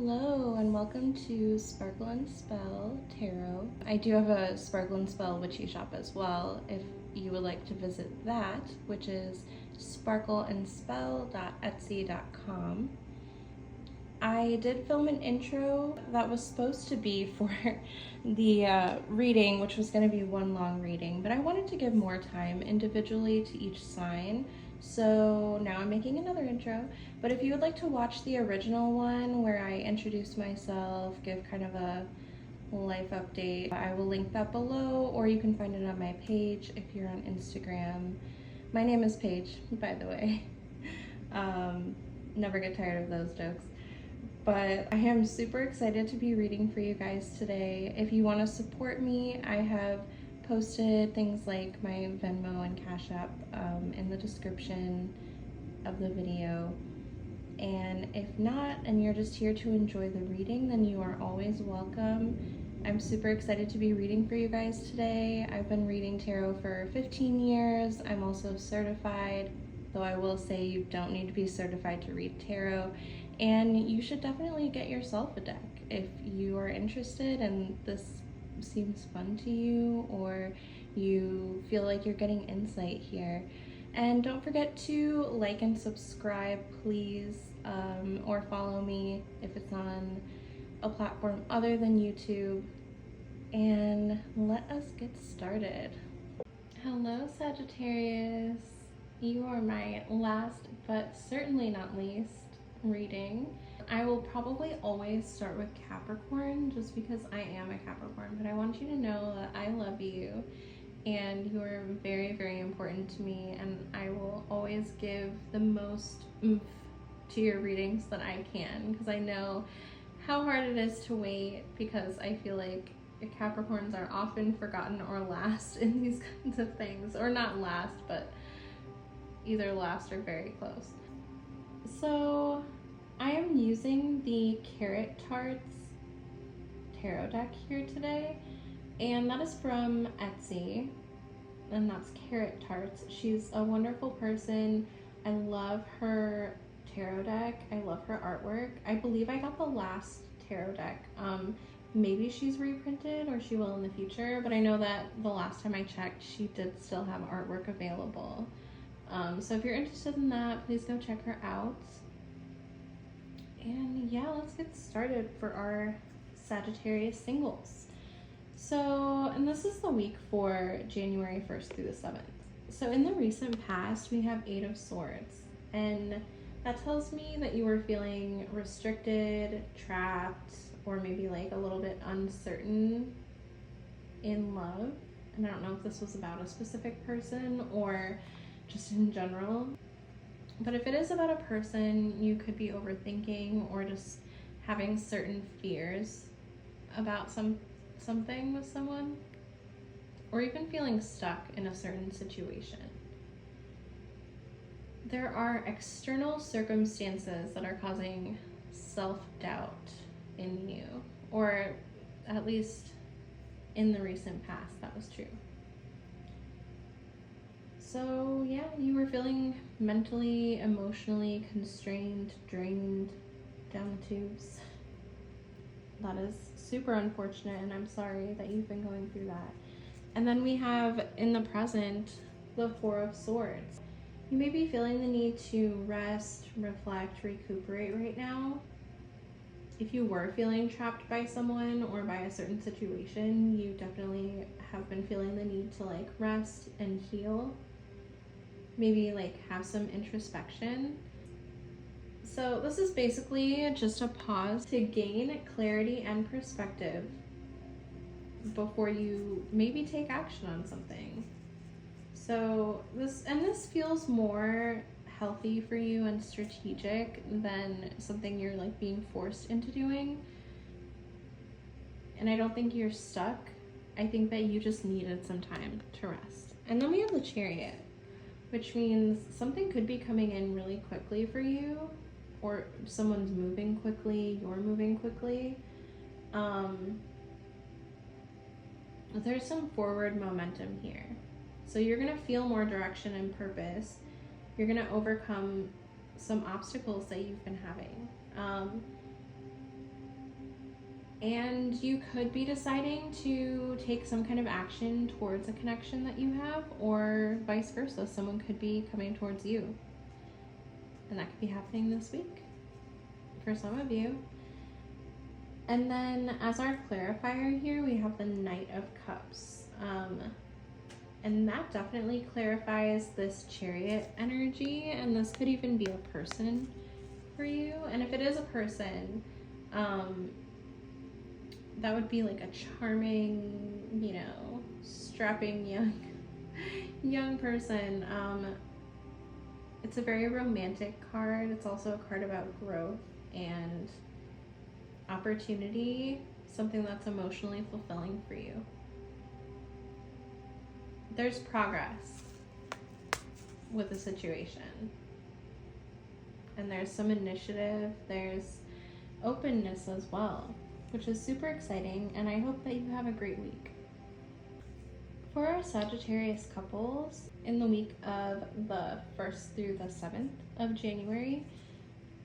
Hello and welcome to Sparkle and Spell Tarot. I do have a Sparkle and Spell witchy shop as well if you would like to visit that, which is sparkleandspell.etsy.com. I did film an intro that was supposed to be for the reading, which was going to be one long reading, but I wanted to give more time individually to each sign. So now I'm making another intro, but if you would like to watch the original one where I introduce myself, give kind of a life update, I will link that below, or you can find it on my page if you're on Instagram. My name is Paige, by the way. Never get tired of those jokes. But I am super excited to be reading for you guys today. If you want to support me, I have posted things like my Venmo and Cash App in the description of the video. And if not, and you're just here to enjoy the reading, then you are always welcome. I'm super excited to be reading for you guys today. I've been reading tarot for 15 years. I'm also certified, though I will say you don't need to be certified to read tarot. And you should definitely get yourself a deck if you are interested and this seems fun to you, or you feel like you're getting insight here. And don't forget to like and subscribe, please, or follow me if it's on a platform other than YouTube. And let us get started. Hello, Sagittarius. You are my last, but certainly not least, reading. I will probably always start with Capricorn just because I am a Capricorn, but I want you to know that I love you and you are very, very important to me, and I will always give the most oomph to your readings that I can, because I know how hard it is to wait, because I feel like Capricorns are often forgotten or last in these kinds of things, or not last, but either last or very close. So I am using the Carrot Tarts tarot deck here today, and that is from Etsy, and that's Carrot Tarts. She's a wonderful person. I love her tarot deck. I love her artwork. I believe I got the last tarot deck. Maybe she's reprinted or she will in the future, but I know that the last time I checked, she did still have artwork available. So if you're interested in that, please go check her out. And yeah, let's get started for our Sagittarius singles. So, and this is the week for January 1st through the 7th. So in the recent past, we have 8 of Swords, and that tells me that you were feeling restricted, trapped, or maybe like a little bit uncertain in love. And I don't know if this was about a specific person or just in general. But if it is about a person, you could be overthinking or just having certain fears about something with someone, or even feeling stuck in a certain situation. There are external circumstances that are causing self-doubt in you, or at least in the recent past, that was true. So yeah, you were feeling mentally, emotionally constrained, drained, down the tubes. That is super unfortunate, and I'm sorry that you've been going through that. And then we have, in the present, the 4 of Swords. You may be feeling the need to rest, reflect, recuperate right now. If you were feeling trapped by someone or by a certain situation, you definitely have been feeling the need to like rest and heal. Maybe like have some introspection. So this is basically just a pause to gain clarity and perspective before you maybe take action on something. So this feels more healthy for you and strategic than something you're like being forced into doing. And I don't think you're stuck. I think that you just needed some time to rest. And then we have the Chariot, which means something could be coming in really quickly for you, or someone's moving quickly, you're moving quickly. There's some forward momentum here. So you're gonna feel more direction and purpose. You're gonna overcome some obstacles that you've been having. And you could be deciding to take some kind of action towards a connection that you have, or vice versa. Someone could be coming towards you. And that could be happening this week for some of you. And then as our clarifier here, we have the Knight of Cups. And that definitely clarifies this Chariot energy. And this could even be a person for you. And if it is a person, that would be like a charming, you know, strapping young person. It's a very romantic card. It's also a card about growth and opportunity, something that's emotionally fulfilling for you. There's progress with the situation. And there's some initiative, there's openness as well, which is super exciting, and I hope that you have a great week. For our Sagittarius couples, in the week of the 1st through the 7th of January,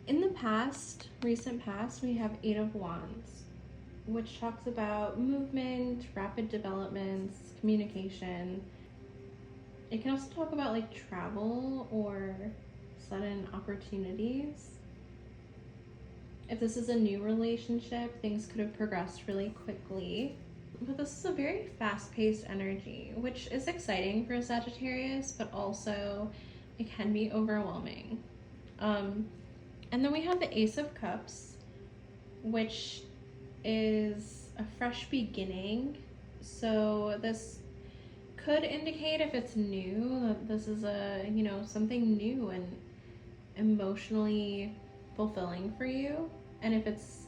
in the past, recent past, we have 8 of Wands, which talks about movement, rapid developments, communication. It can also talk about like travel or sudden opportunities. If this is a new relationship, things could have progressed really quickly. But this is a very fast-paced energy, which is exciting for a Sagittarius, but also it can be overwhelming. And then we have the Ace of Cups, which is a fresh beginning. So this could indicate, if it's new, that this is a, you know, something new and emotionally fulfilling for you. And if it's,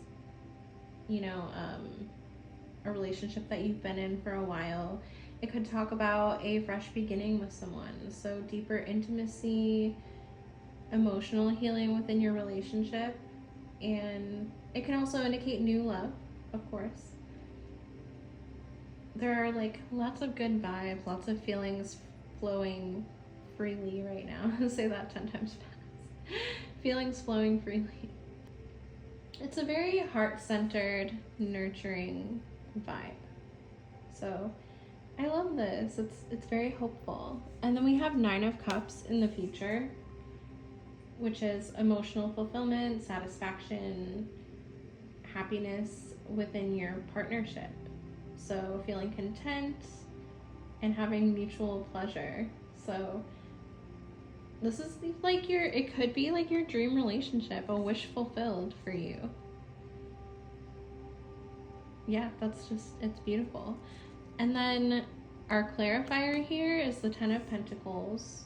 you know, a relationship that you've been in for a while, it could talk about a fresh beginning with someone. So deeper intimacy, emotional healing within your relationship, and it can also indicate new love, of course. There are like lots of good vibes, lots of feelings flowing freely right now. I'll say that 10 times fast. Feelings flowing freely. It's a very heart-centered, nurturing vibe. So I love this. It's very hopeful. And then we have 9 of Cups in the future, which is emotional fulfillment, satisfaction, happiness within your partnership. So feeling content and having mutual pleasure. So this is like it could be like your dream relationship, a wish fulfilled for you. Yeah, it's beautiful. And then our clarifier here is the 10 of Pentacles,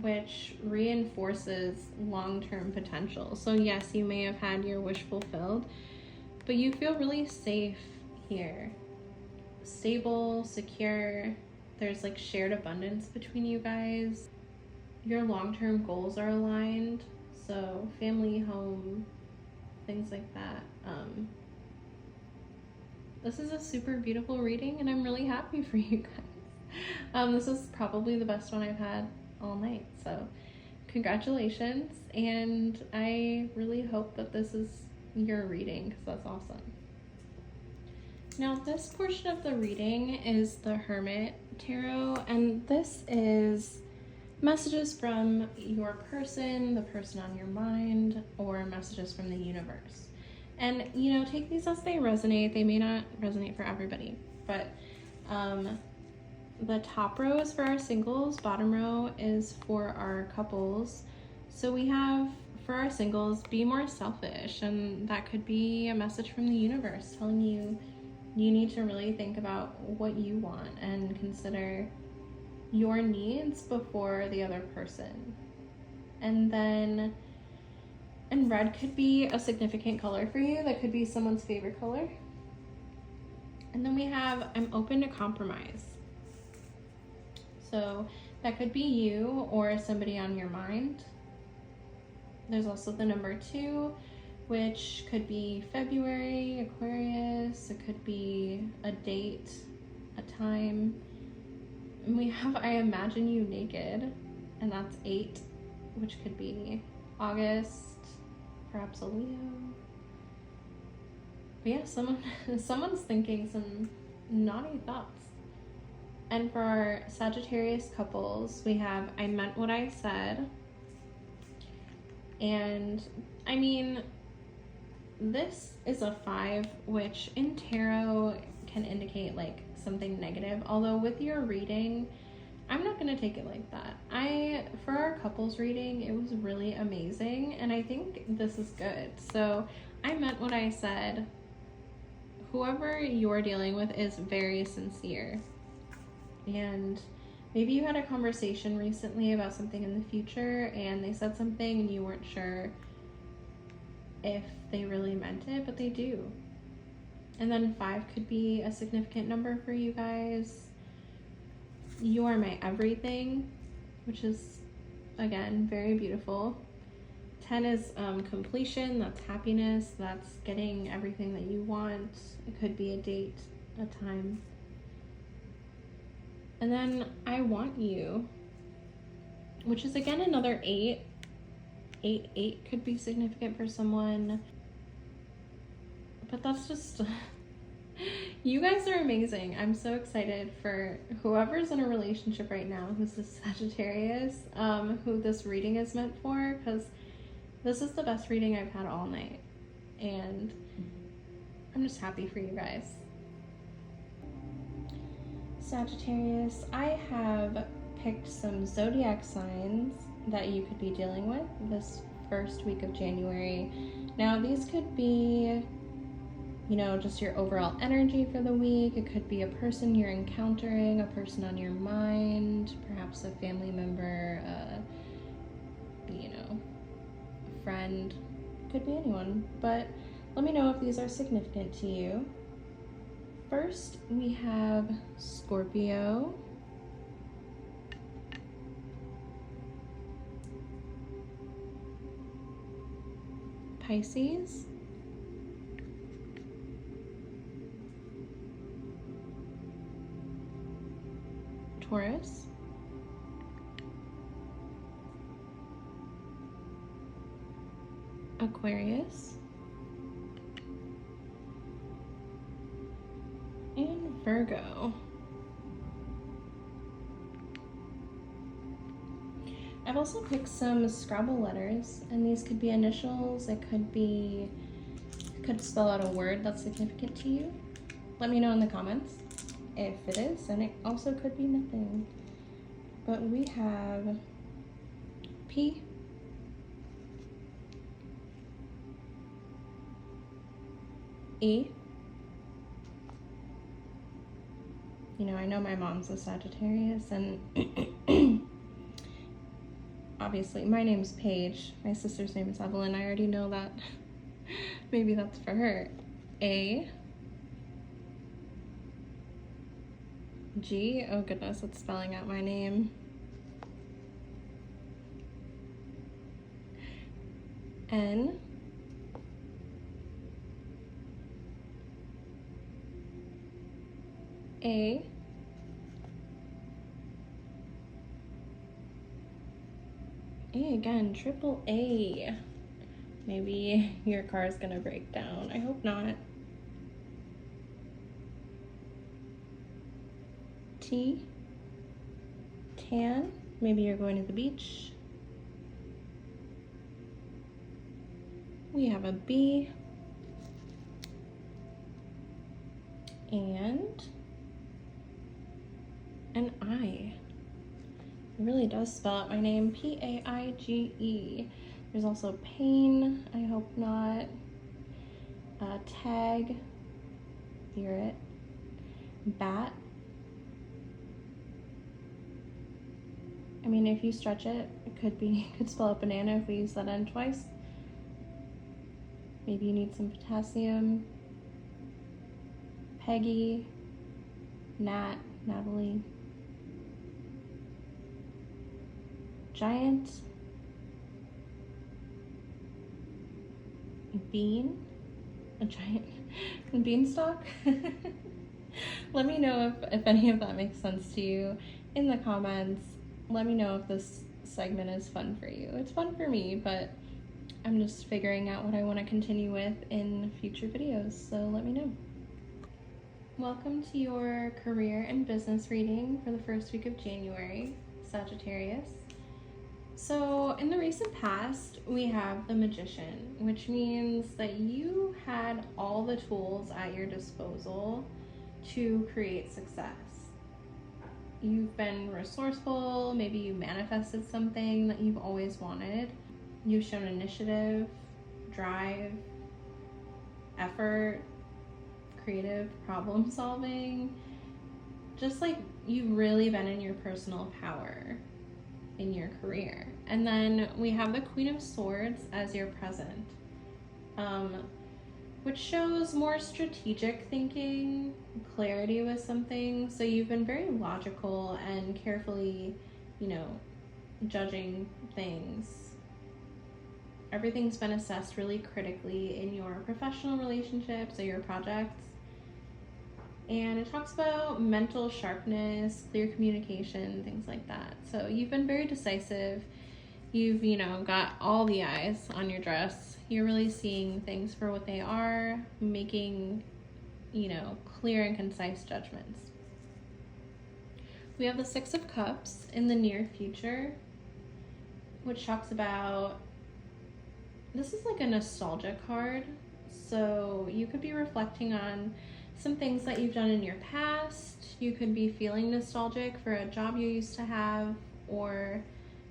which reinforces long-term potential. So yes, you may have had your wish fulfilled, but you feel really safe here. Stable, secure. There's like shared abundance between you guys. Your long-term goals are aligned. So family, home, things like that. This is a super beautiful reading, and I'm really happy for you guys. This is probably the best one I've had all night. So congratulations, and I really hope that this is your reading, because that's awesome. Now this portion of the reading is the Hermit Tarot, and this is messages from your person, the person on your mind, or messages from the universe. And you know, take these as they resonate. They may not resonate for everybody, but the top row is for our singles, bottom row is for our couples. So we have, for our singles, be more selfish, and that could be a message from the universe telling you you need to really think about what you want and consider your needs before the other person. And then, and red could be a significant color for you. That could be someone's favorite color. And then we have, I'm open to compromise. So that could be you or somebody on your mind. There's also the number 2, which could be February, Aquarius. It could be a date, a time. And we have I Imagine You Naked, and that's 8, which could be August, perhaps a Leo. But yeah, someone's thinking some naughty thoughts. And for our Sagittarius couples, we have I meant what I said. And I mean, this is a 5, which in tarot can indicate like something negative. Although with your reading, I'm not going to take it like that. For our couples reading, it was really amazing. And I think this is good. So I meant what I said. Whoever you're dealing with is very sincere. And maybe you had a conversation recently about something in the future and they said something and you weren't sure if they really meant it, but they do. And then 5 could be a significant number for you guys. You are my everything, which is, again, very beautiful. 10 is completion, that's happiness, that's getting everything that you want. It could be a date, a time. And then I want you, which is again another 8. 8 could be significant for someone. But that's just, you guys are amazing. I'm so excited for whoever's in a relationship right now, who's a Sagittarius, who this reading is meant for, because this is the best reading I've had all night. And I'm just happy for you guys. Sagittarius, I have picked some zodiac signs that you could be dealing with this first week of January. Now, these could be, you know, just your overall energy for the week. It could be a person you're encountering, a person on your mind, perhaps a family member, you know, a friend. Could be anyone, but let me know if these are significant to you. First, we have Scorpio, Pisces, Taurus, Aquarius, and Virgo. I've also picked some Scrabble letters, and these could be initials, it could spell out a word that's significant to you. Let me know in the comments if it is, and it also could be nothing. But we have P, E. You know, I know my mom's a Sagittarius, and obviously my name's Paige. My sister's name is Evelyn. I already know that. Maybe that's for her. A. G. Oh goodness, it's spelling out my name. N. A. A again, triple A. Maybe your car is gonna break down. I hope not. T. Tan. Maybe you're going to the beach. We have a B. And an I. It really does spell out my name, P-A-I-G-E. There's also pain, I hope not. Tag, hear it. Bat. I mean, if you stretch it, it could spell out banana if we use that N twice. Maybe you need some potassium. Peggy, Nat, Natalie. Giant, bean, a giant beanstalk. Let me know if any of that makes sense to you in the comments. Let me know if this segment is fun for you. It's fun for me, but I'm just figuring out what I want to continue with in future videos, so let me know. Welcome to your career and business reading for the first week of January, Sagittarius. So in the recent past, we have the Magician, which means that you had all the tools at your disposal to create success. You've been resourceful, maybe you manifested something that you've always wanted. You've shown initiative, drive, effort, creative problem solving. Just like you've really been in your personal power in your career. And then we have the Queen of Swords as your present, which shows more strategic thinking, clarity with something. So you've been very logical and carefully, judging things. Everything's been assessed really critically in your professional relationships or your projects. And it talks about mental sharpness, clear communication, things like that. So you've been very decisive. You've, got all the eyes on your dress. You're really seeing things for what they are, making, clear and concise judgments. We have the Six of Cups in the near future, which talks about, this is like a nostalgia card. So you could be reflecting on some things that you've done in your past. You could be feeling nostalgic for a job you used to have, or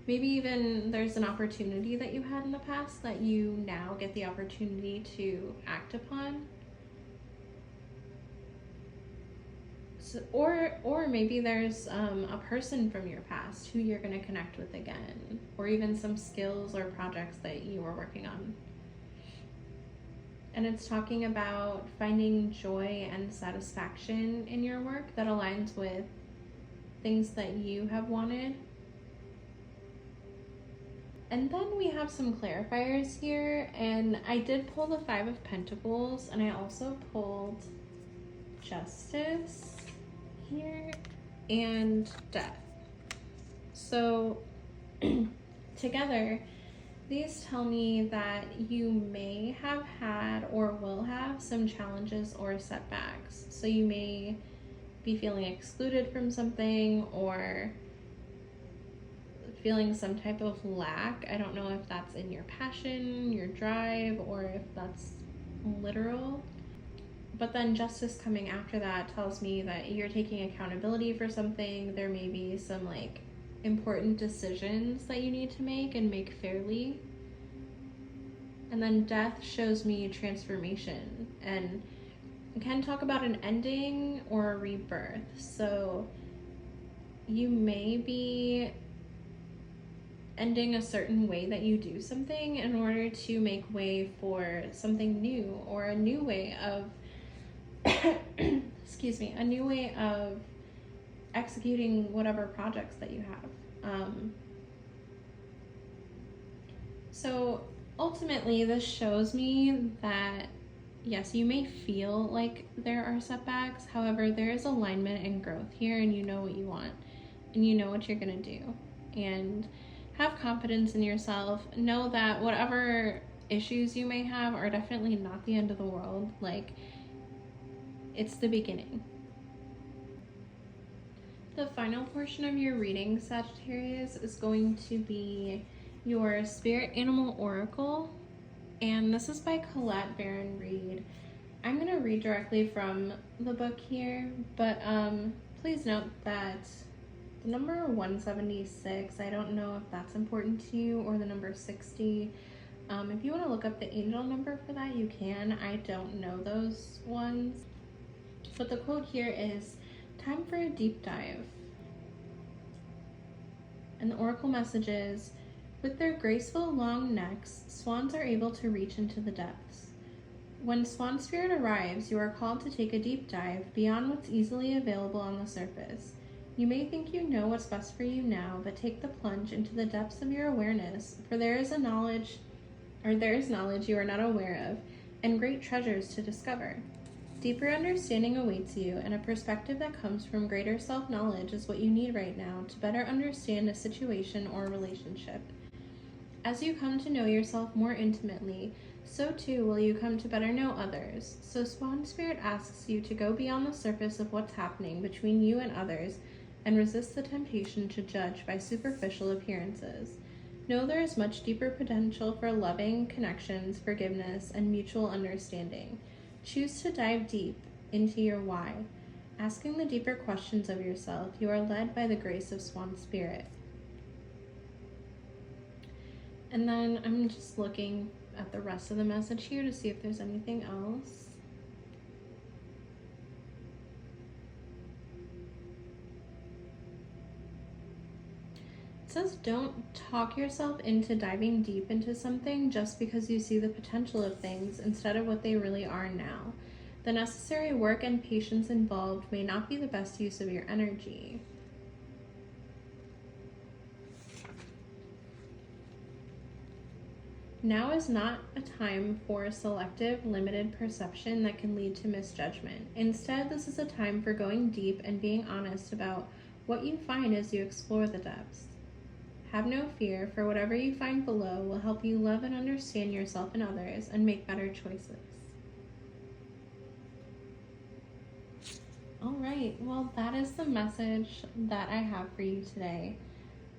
maybe even there's an opportunity that you had in the past that you now get the opportunity to act upon. So, or maybe there's a person from your past who you're going to connect with again, or even some skills or projects that you were working on. And it's talking about finding joy and satisfaction in your work that aligns with things that you have wanted. And then we have some clarifiers here, and I did pull the Five of Pentacles, and I also pulled Justice here and Death. So together, these tell me that you may have had or will have some challenges or setbacks. So you may be feeling excluded from something or feeling some type of lack. I don't know if that's in your passion, your drive, or if that's literal. But then Justice coming after that tells me that you're taking accountability for something. There may be some important decisions that you need to make and make fairly. And then Death shows me transformation, and it can talk about an ending or a rebirth. So you may be ending a certain way that you do something in order to make way for something new, or a new way of a new way of executing whatever projects that you have. So ultimately, this shows me that yes, you may feel like there are setbacks. However, there is alignment and growth here, and you know what you want, and you know what you're gonna do. And have confidence in yourself. Know that whatever issues you may have are definitely not the end of the world. It's the beginning. The final portion of your reading, Sagittarius, is going to be your Spirit Animal Oracle, and this is by Colette Baron Reed. I'm going to read directly from the book here, but please note that the number 176, I don't know if that's important to you, or the number 60. If you want to look up the angel number for that, you can. I don't know those ones. But the quote here is, "Time for a deep dive." And the oracle message is, "With their graceful long necks, swans are able to reach into the depths. When Swan Spirit arrives, you are called to take a deep dive beyond what's easily available on the surface. You may think you know what's best for you now, but take the plunge into the depths of your awareness, for there is knowledge you are not aware of, and great treasures to discover. Deeper understanding awaits you, and a perspective that comes from greater self-knowledge is what you need right now to better understand a situation or relationship. As you come to know yourself more intimately, so too will you come to better know others. So Swan Spirit asks you to go beyond the surface of what's happening between you and others and resist the temptation to judge by superficial appearances. Know there is much deeper potential for loving connections, forgiveness, and mutual understanding. Choose to dive deep into your why. Asking the deeper questions of yourself, you are led by the grace of Swan Spirit. And then I'm just looking at the rest of the message here to see if there's anything else. It says don't talk yourself into diving deep into something just because you see the potential of things instead of what they really are now. The necessary work and patience involved may not be the best use of your energy. Now is not a time for selective, limited perception that can lead to misjudgment. Instead, this is a time for going deep and being honest about what you find as you explore the depths. Have no fear, for whatever you find below will help you love and understand yourself and others and make better choices. All right, well, that is the message that I have for you today.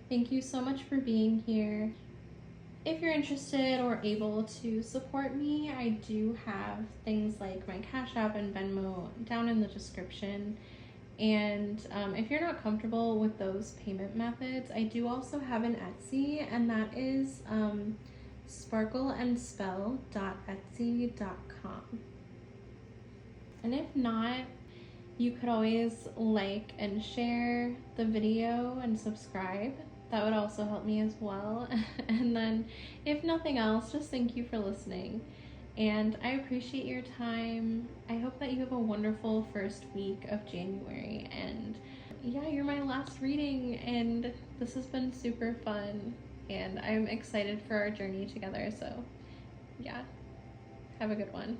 Thank you so much for being here. If you're interested or able to support me, I do have things like my Cash App and Venmo down in the description. And if you're not comfortable with those payment methods, I do also have an Etsy, and that is sparkleandspell.etsy.com. And if not, you could always like and share the video and subscribe. That would also help me as well. And then if nothing else, just thank you for listening. And I appreciate your time. I hope that you have a wonderful first week of January. And yeah, you're my last reading, and this has been super fun. And I'm excited for our journey together. So yeah, have a good one.